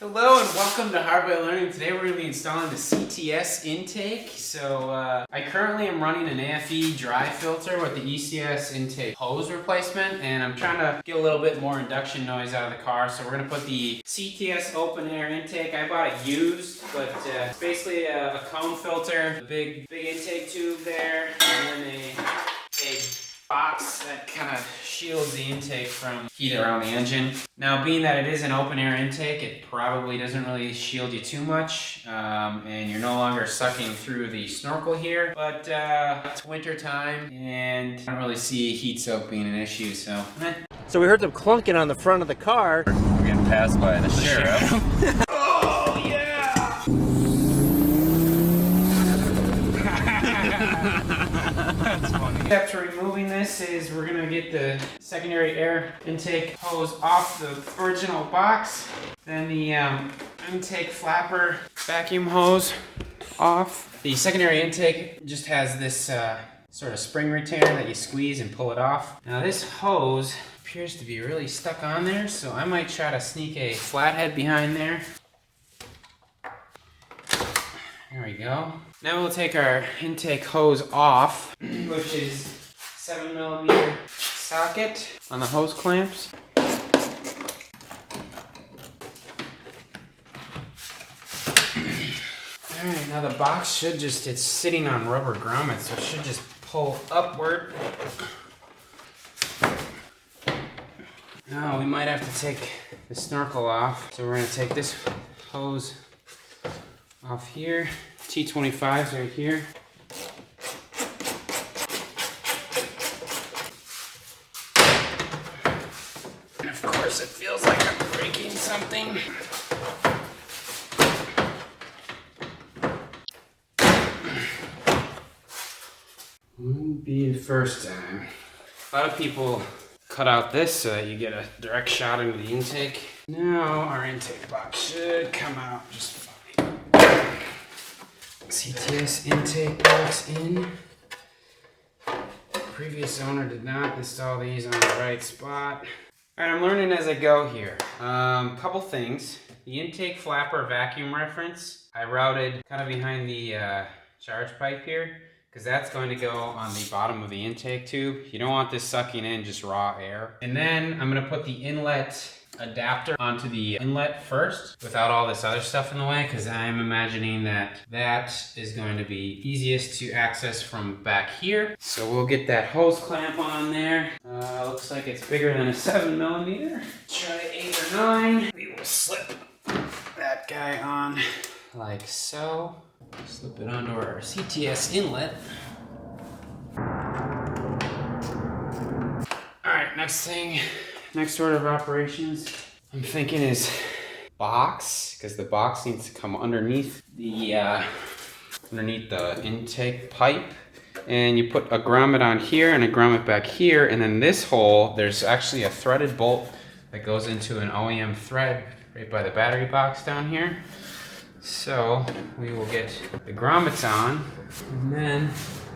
Hello and welcome to Hardware Learning. Today we're going to be installing the CTS intake. So I currently am running an AFE dry filter with the ECS intake hose replacement, and I'm trying to get a little bit more induction noise out of the car. So we're going to put the CTS open air intake. I bought it used, but it's basically a cone filter, a big intake tube there, and then a box that kind of shields the intake from heat around the engine. Now, being that it is an open air intake, it probably doesn't really shield you too much, and you're no longer sucking through the snorkel here, but it's winter time and I don't really see heat soak being an issue, so. So we heard them clunking on the front of the car. We're getting passed by the sheriff. Oh yeah! That's funny. Step to removing this is we're gonna get the secondary air intake hose off the original box, then the intake flapper vacuum hose off. The secondary intake just has this sort of spring retainer that you squeeze and pull it off. Now this hose appears to be really stuck on there, so I might try to sneak a flathead behind there. There we go. Now we'll take our intake hose off, which is 7mm socket on the hose clamps. Alright, now the box should just, it's sitting on rubber grommets, so it should just pull upward. Now we might have to take the snorkel off, so we're going to take this hose off here. T25's right here. And of course it feels like I'm breaking something. Wouldn't be the first time. A lot of people cut out this so that you get a direct shot into the intake. Now our intake box should come out just fine. CTS intake box in. Previous owner did not install these on the right spot. Alright, I'm learning as I go here. Couple things. The intake flapper vacuum reference, I routed kind of behind the charge pipe here, because that's going to go on the bottom of the intake tube. You don't want this sucking in just raw air. And then I'm going to put the inlet adapter onto the inlet first without all this other stuff in the way, because I'm imagining that that is going to be easiest to access from back here. So we'll get that hose clamp on there. Looks like it's bigger than a 7mm. Try 8 or 9. We will slip that guy on like so. Slip it onto our CTS inlet. Alright, next order of operations, I'm thinking is box, because the box needs to come underneath the intake pipe. And you put a grommet on here and a grommet back here, and then this hole, there's actually a threaded bolt that goes into an OEM thread right by the battery box down here. So we will get the grommets on, and then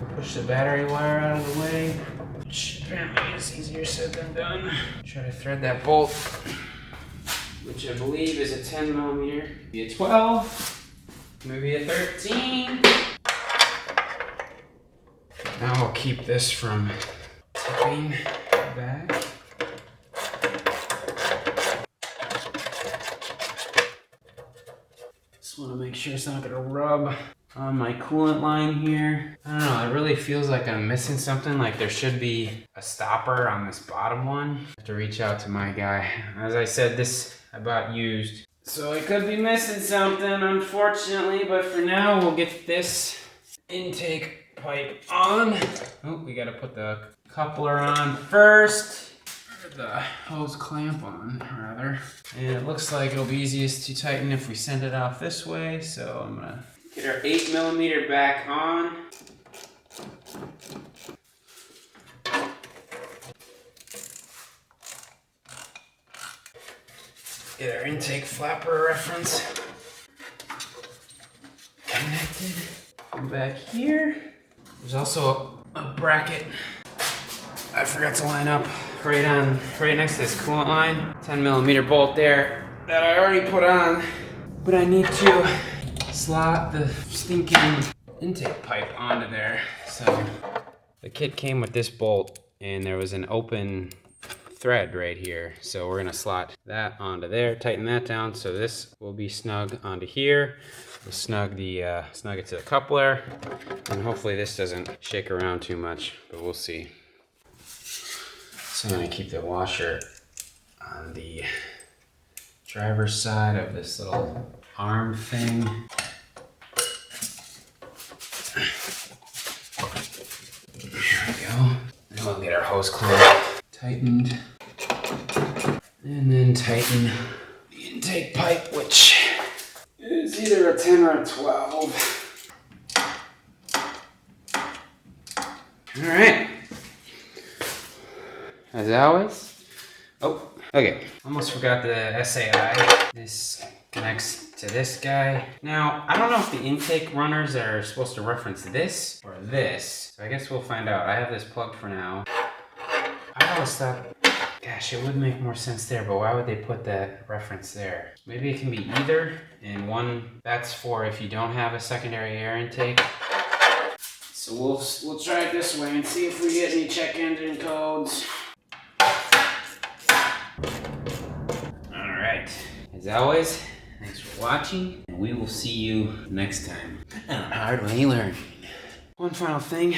we'll push the battery wire out of the way, which apparently is easier said than done. Try to thread that bolt, which I believe is a 10mm, maybe a 12, maybe a 13. Now we'll keep this from tipping back. Just want to make sure it's not going to rub on my coolant line here. I don't know, it really feels like I'm missing something, like there should be a stopper on this bottom one. I have to reach out to my guy. As I said, this I bought used, so I could be missing something, unfortunately, but for now we'll get this intake pipe on. Oh, we got to put the coupler on first. The hose clamp on, rather. And it looks like it'll be easiest to tighten if we send it off this way, so I'm gonna get our 8mm back on. Get our intake flapper reference connected. And back here, there's also a bracket I forgot to line up right next to this coolant line. 10mm bolt there. that I already put on, but I need to slot the stinking intake pipe onto there. So the kit came with this bolt and there was an open thread right here. So we're gonna slot that onto there, tighten that down. So this will be snug onto here. We'll snug it to the coupler, and hopefully this doesn't shake around too much, but we'll see. So I'm gonna keep the washer on the driver's side of this little arm thing. There we go. And we'll get our hose clamp tightened. And then tighten the intake pipe, which is either a 10 or a 12. All right. As always. Oh, okay. Almost forgot the SAI. This connects to this guy. Now, I don't know if the intake runners are supposed to reference this or this. So I guess we'll find out. I have this plugged for now. I always thought, gosh, it would make more sense there, but why would they put that reference there? Maybe it can be either, and one, that's for if you don't have a secondary air intake. So we'll try it this way and see if we get any check engine codes. Alright, as always, thanks for watching, and we will see you next time on Hard Way Learning. One final thing.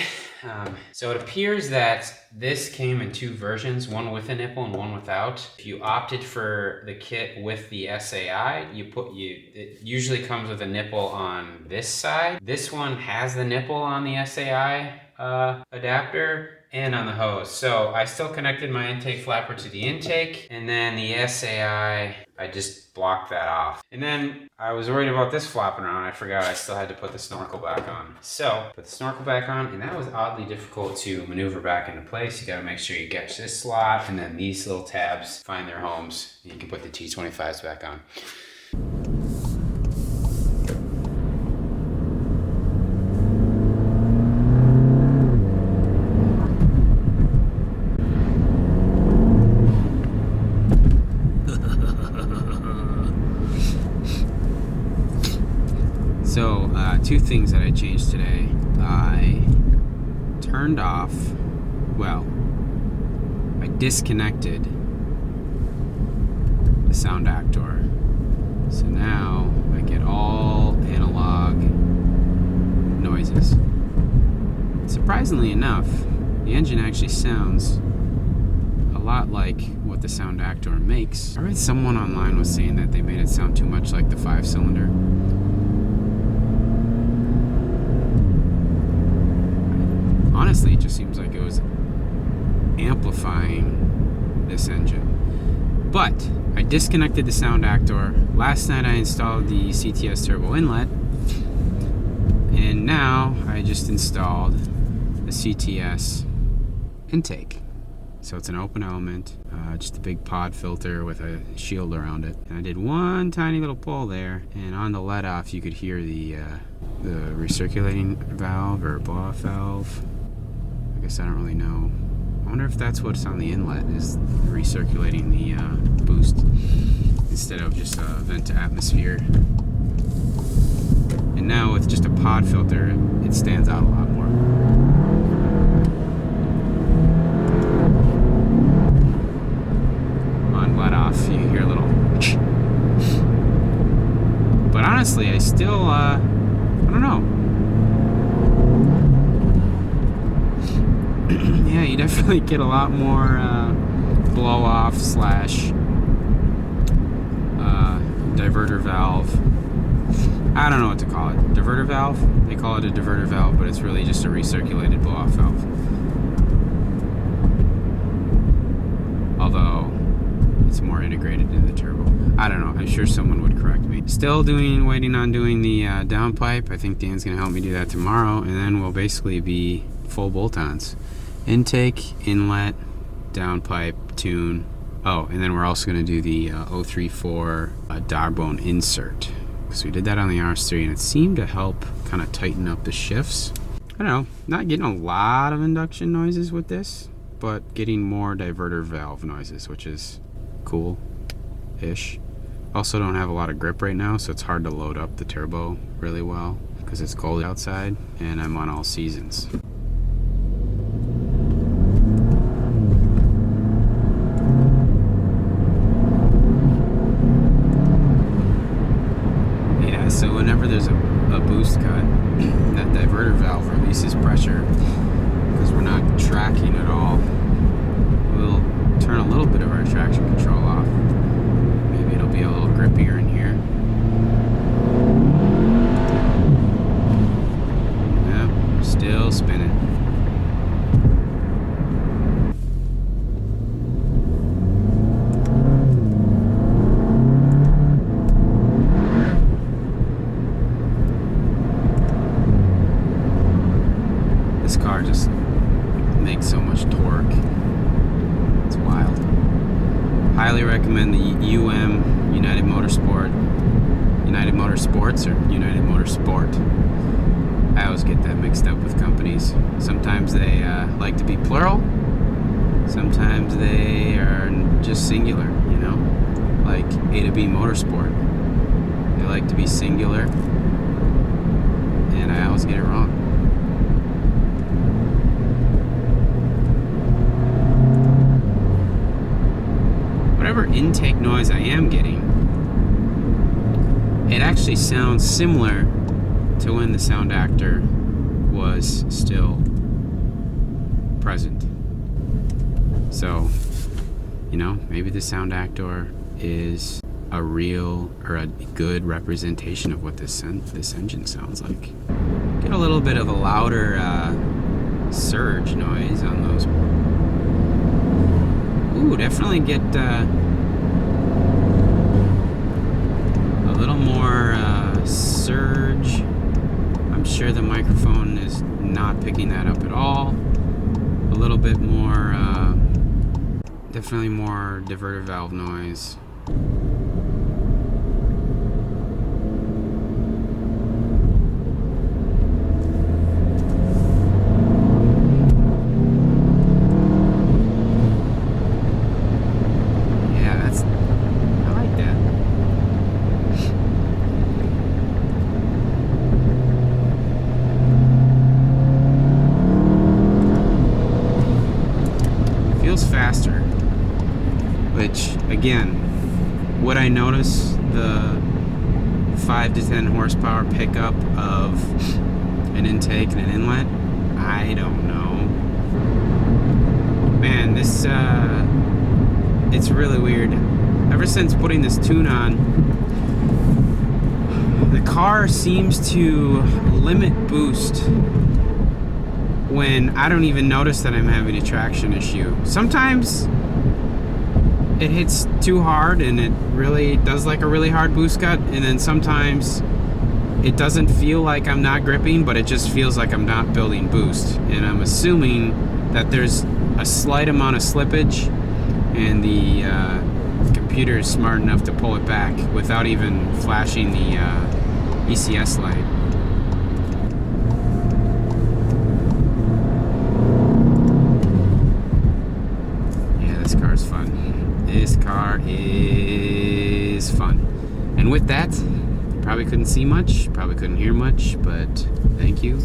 So it appears that this came in two versions, one with a nipple and one without. If you opted for the kit with the SAI, it usually comes with a nipple on this side. This one has the nipple on the SAI adapter and on the hose. So I still connected my intake flapper to the intake, and then the SAI, I just blocked that off. And then I was worried about this flopping around. I forgot I still had to put the snorkel back on. So put the snorkel back on, and that was oddly difficult to maneuver back into place. You gotta make sure you get this slot, and then these little tabs find their homes. And you can put the T25s back on. So, two things that I changed today. I turned off, I disconnected the sound actor. So now I get all analog noises. Surprisingly enough, the engine actually sounds a lot like what the sound actor makes. I read someone online was saying that they made it sound too much like the 5-cylinder. Honestly, it just seems like it was amplifying this engine. But I disconnected the sound actor. Last night I installed the CTS Turbo Inlet, and now I just installed the CTS intake. So it's an open element, just a big pod filter with a shield around it. And I did one tiny little pull there, and on the let off you could hear the recirculating valve or blow-off valve. I guess I don't really know. I wonder if that's what's on the inlet, is recirculating the boost instead of just a vent to atmosphere. And now with just a pod filter, it stands out a lot more. On let off, you hear a little. But honestly, I still, I don't know. Yeah, you definitely get a lot more blow off / diverter valve. I don't know what to call it. Diverter valve? They call it a diverter valve, but it's really just a recirculated blow off valve. Although it's more integrated into the turbo. I don't know. I'm sure someone would correct me. Still waiting on doing the downpipe. I think Dan's gonna help me do that tomorrow, and then we'll basically be full bolt-ons. Intake, inlet, downpipe, tune. Oh, and then we're also going to do the 034 dog bone insert. So we did that on the RS3, and it seemed to help kind of tighten up the shifts. I don't know, not getting a lot of induction noises with this, but getting more diverter valve noises, which is cool-ish. Also don't have a lot of grip right now, so it's hard to load up the turbo really well because it's cold outside and I'm on all seasons. Yeah, so whenever there's a boost cut, that diverter valve releases pressure because we're not tracking at all. We'll turn a little bit of our traction control off. Maybe it'll be a little grippier in here. Yeah, we're still spinning. This car just makes so much torque. It's wild. Highly recommend the United Motorsports or United Motorsport. I always get that mixed up with companies. Sometimes they like to be plural. Sometimes they are just singular, you know? Like A to B Motorsport. They like to be singular. And I always get it wrong. Whatever intake noise I am getting, it actually sounds similar to when the sound actor was still present. So, you know, maybe the sound actor is a real or a good representation of what this engine sounds like. Get a little bit of a louder surge noise on those. Ooh, definitely get a little more surge. I'm sure the microphone is not picking that up at all. A little bit more, definitely more diverter valve noise. Faster, which again, would I notice the 5 to 10 horsepower pickup of an intake and an inlet? I don't know. Man, this it's really weird. Ever since putting this tune on, the car seems to limit boost when I don't even notice that I'm having a traction issue. Sometimes it hits too hard and it really does like a really hard boost cut, and then sometimes it doesn't feel like I'm not gripping, but it just feels like I'm not building boost. And I'm assuming that there's a slight amount of slippage and the computer is smart enough to pull it back without even flashing the ECS light. This car is fun. And with that, probably couldn't see much, probably couldn't hear much, but thank you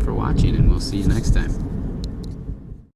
for watching, and we'll see you next time.